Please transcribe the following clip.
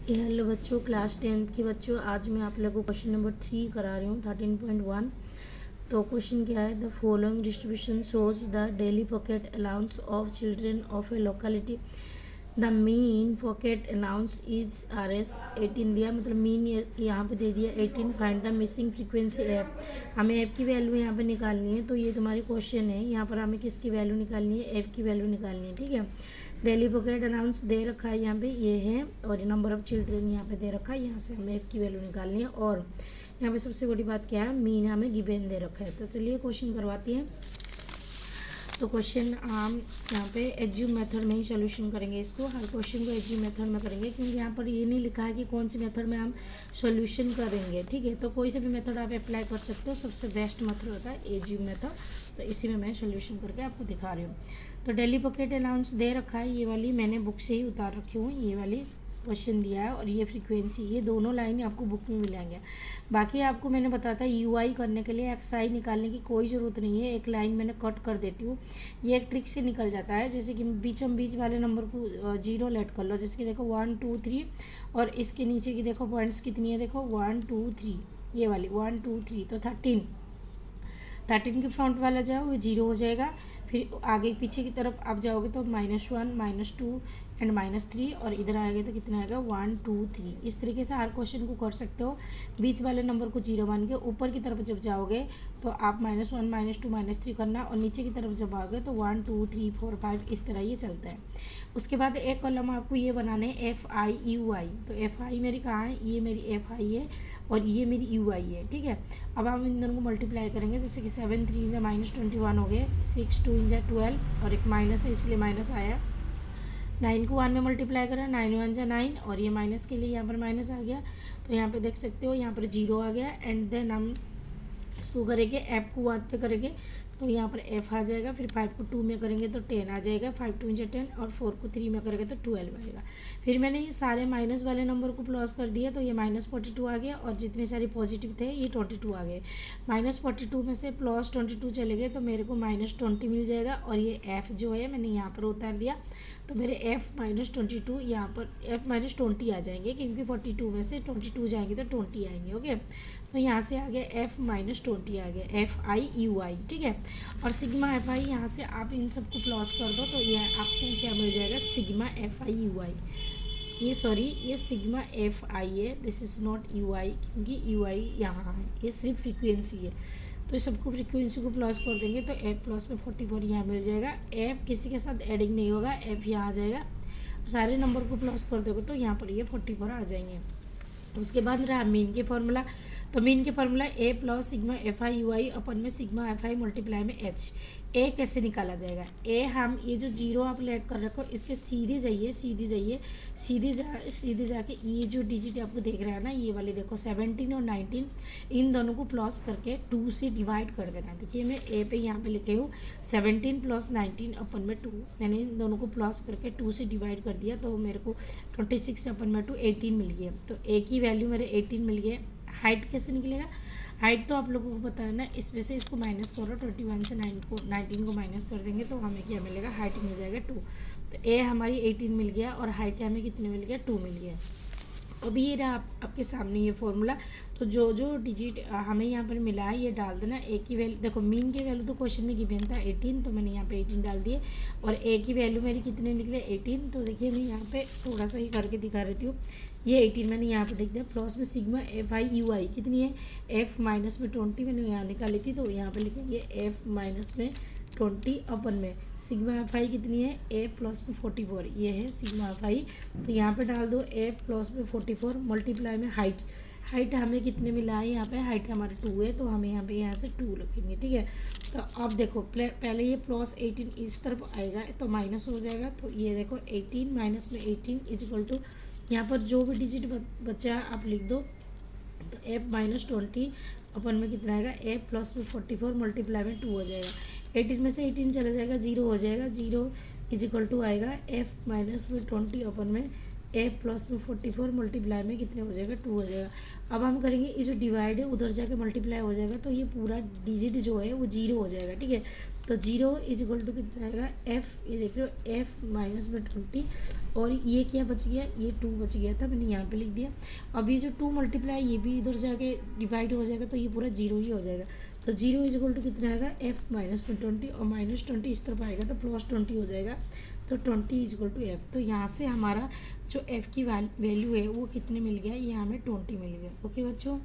Hello बच्चों, class 10th के बच्चों, आज मैं आप लोगों को क्वेश्चन नंबर 3 करा रही हूँ 13.1। तो क्वेश्चन क्या है, the following distribution shows the daily pocket allowance of children of A locality. The mean pocket allowance is RS 18 दिया, मतलब मीन यहाँ पे दे दिया 18। Find the missing frequency app, हमें ऐप की वैल्यू यहाँ पे निकालनी है। तो ये तुम्हारी क्वेश्चन है, यहाँ पर हमें किसकी वैल्यू निकालनी है, ऐप की वैल्यू निकालनी है। ठीक है, डेली पॉकेट अनाउंस दे रखा है यहाँ पे, ये है, और ये नंबर ऑफ चिल्ड्रेन यहाँ पे दे रखा है। यहाँ से हमें ऐप की वैल्यू निकालनी है। और यहाँ पे सबसे बड़ी बात क्या है, मीन हमें गिवन दे रखा है। तो चलिए क्वेश्चन करवाती हैं। तो क्वेश्चन हम यहाँ पे एज्यूम मेथड में ही सोल्यूशन करेंगे इसको। हर क्वेश्चन को एज्यूम मेथड में करेंगे, क्योंकि यहाँ पर ये नहीं लिखा है कि कौन सी मेथड में हम सोल्यूशन करेंगे। ठीक है, तो कोई से भी मेथड आप अप्लाई कर सकते हो, सबसे बेस्ट मेथड होता है एज्यूम मेथड। तो इसी में मैं सोल्यूशन करके आपको दिखा रही हूँ। तो डेली पॉकेट अलाउंस दे रखा है, ये वाली मैंने बुक से ही उतार रखी हूँ, ये वाली क्वेश्चन दिया है। और ये फ्रीक्वेंसी, ये दोनों लाइन आपको बुक में मिलेंगे। बाकी आपको मैंने बताया था UI करने के लिए XI निकालने की कोई ज़रूरत नहीं है, एक लाइन मैंने कट कर देती हूँ, ये एक ट्रिक से निकल जाता है। जैसे कि बीच वाले नंबर को 0 लेट कर लो, जैसे कि देखो 1 2 3, और इसके नीचे की देखो पॉइंट्स कितनी है, देखो 1 2 3, ये वाली 1 2 3, तो 13 के फ्रंट वाला जाओ वो 0 हो जाएगा। फिर आगे पीछे की तरफ आप जाओगे तो -1 -2 एंड -3, और इधर आएगा तो कितना आएगा 1 2 3। इस तरीके से हर क्वेश्चन को कर सकते हो। बीच वाले नंबर को 0 मान के ऊपर की तरफ जब जाओगे तो आप -1 -2 -3 करना, और नीचे की तरफ जब आओगे तो 1 2 3 4 5, इस तरह ये चलता है। उसके बाद एक कॉलम आपको ये बनाने हैं FIUI। तो FI मेरी कहाँ है, ये मेरी FI है और ये मेरी UI है। ठीक है, अब हम इन दोनों को मल्टीप्लाई करेंगे, जैसे कि 7 3 जा -21 हो गए, 6 2 जा 12, और एक माइनस है इसलिए माइनस आया। 9 को 1 में मल्टीप्लाई करें, 9 1 जा 9, और ये माइनस के लिए यहाँ पर माइनस आ गया। तो यहाँ पे देख सकते हो, यहाँ पर 0 आ गया। एंड देन हम इसको करेंगे, ऐप को 1 पे करेंगे तो यहाँ पर F आ जाएगा। फिर 5 को 2 में करेंगे तो 10 आ जाएगा, 5 2 जा 10, और 4 को 3 में करेंगे तो 12 आएगा। फिर मैंने ये सारे माइनस वाले नंबर को प्लस कर दिया, तो ये -42 आ गया, और जितने सारे पॉजिटिव थे ये 22 आ गए। -42 में से +22 चले गए तो मेरे को -20 मिल जाएगा। और ये F जो है मैंने यहाँ पर उतार दिया, तो मेरे F -22 यहाँ पर F -20 आ जाएंगे, क्योंकि 42 में से 22 जाएंगे तो 20 आएंगे। ओके, तो यहाँ से आ गया F -20 आ गया, FIUI। ठीक है, और सिग्मा FI यहाँ से आप इन सबको प्लस कर दो तो ये आपको क्या मिल जाएगा, सिग्मा FIUI। ये सॉरी, ये सिग्मा FI है, दिस इज़ नॉट UI, क्योंकि UI यहाँ है, ये सिर्फ फ्रीक्वेंसी है। तो सबको फ्रीक्वेंसी को प्लस कर देंगे तो F प्लस में 44 यहाँ मिल जाएगा। F किसी के साथ एडिंग नहीं होगा, F यहाँ आ जाएगा। सारे नंबर को प्लस कर दोगे तो यहाँ पर ये 44 आ जाएंगे। उसके बाद रहा मीन के फॉर्मूला। तो मीन के formula A plus sigma FIUI अपन में सिग्मा FI मल्टीप्लाई में H। A कैसे निकाला जाएगा, A हम ये जो 0 आप लेट कर रखो इस पर सीधे जाइए, सीधे जाके ये जो डिजिट आपको देख रहा है ना, ये वाले देखो 17 और 19, इन दोनों को प्लस करके 2 से डिवाइड कर देना। देखिए मैं A पे यहाँ पे लिखे हूँ 17 + 19 अपन में 2, मैंने इन दोनों को प्लस करके 2 से डिवाइड कर दिया, तो मेरे को 26 अपन में 2 18 मिल गया। तो A की वैल्यू मेरे 18 मिल गया। हाइट कैसे निकलेगा, हाइट तो आप लोगों को पता है ना, इसमें से इसको माइनस करो, 21 से 19 को माइनस कर देंगे तो हमें क्या मिलेगा, हाइट मिल जाएगा 2। तो ए हमारी 18 मिल गया, और हाइट हमें कितने मिल गया, 2 मिल गया। अभी ये रहा आपके सामने ये फॉर्मूला। तो जो जो डिजिट हमें यहाँ पर मिला है ये डाल देना। ए की वैल्यू देखो, मीन की वैल्यू तो क्वेश्चन में गिवन था 18, तो मैंने यहाँ पे 18 डाल दिए, और ए की वैल्यू मेरी कितने निकले 18। तो देखिए मैं यहाँ पे थोड़ा सा ही करके दिखा रही हूँ, ये 18 मैंने यहाँ पे लिख दिया। प्लस में सिग्मा FIUI कितनी है, F माइनस में 20 मैंने यहाँ निकाली थी, तो यहाँ पे लिखेंगे F माइनस में 20 अपन में सिग्मा FI कितनी है, A प्लस में 44, ये है सिग्मा FI। तो यहाँ पे डाल दो A प्लस में 44 मल्टीप्लाई में हाइट हमें कितने मिला है, यहाँ पे हाइट हमारे 2 है, तो हमें यहाँ से 2 रखेंगे। ठीक है, तो अब देखो पहले ये +18 इस तरफ आएगा तो माइनस हो जाएगा, तो ये देखो 18 माइनस में 18 इजिकल टू, यहाँ पर जो भी डिजिट बचा आप लिख दो। तो F -20 अपन में कितना आएगा, A प्लस में 44 मल्टीप्लाई में 2 हो जाएगा। 18 में से 18 चला जाएगा, 0 हो जाएगा, 0 इजिकल टू आएगा F माइनस में 20 अपन में A प्लस में 44 मल्टीप्लाई में कितने हो जाएगा, 2 हो जाएगा। अब हम करेंगे ये जो डिवाइड है उधर जाके मल्टीप्लाई हो जाएगा, तो ये पूरा डिजिट जो है वो 0 हो जाएगा। ठीक है, तो 0 इज इक्वल टू कितना आएगा एफ, ये देख रहे हो एफ माइनस में 20, और ये क्या बच गया, ये 2 बच गया था, मैंने यहाँ पे लिख दिया। अब ये जो 2 मल्टीप्लाई ये भी इधर जाके डिवाइड हो जाएगा, तो ये पूरा 0 ही हो जाएगा। तो 0 इज इक्वल टू कितना आएगा एफ माइनस में 20, और माइनस 20 इस तरफ आएगा तो प्लस 20 हो जाएगा। तो 20 इज इक्वल टू एफ। तो यहाँ से हमारा जो एफ की वैल्यू है वो कितने मिल गया, ये हमें 20 मिल गया। ओके बच्चों।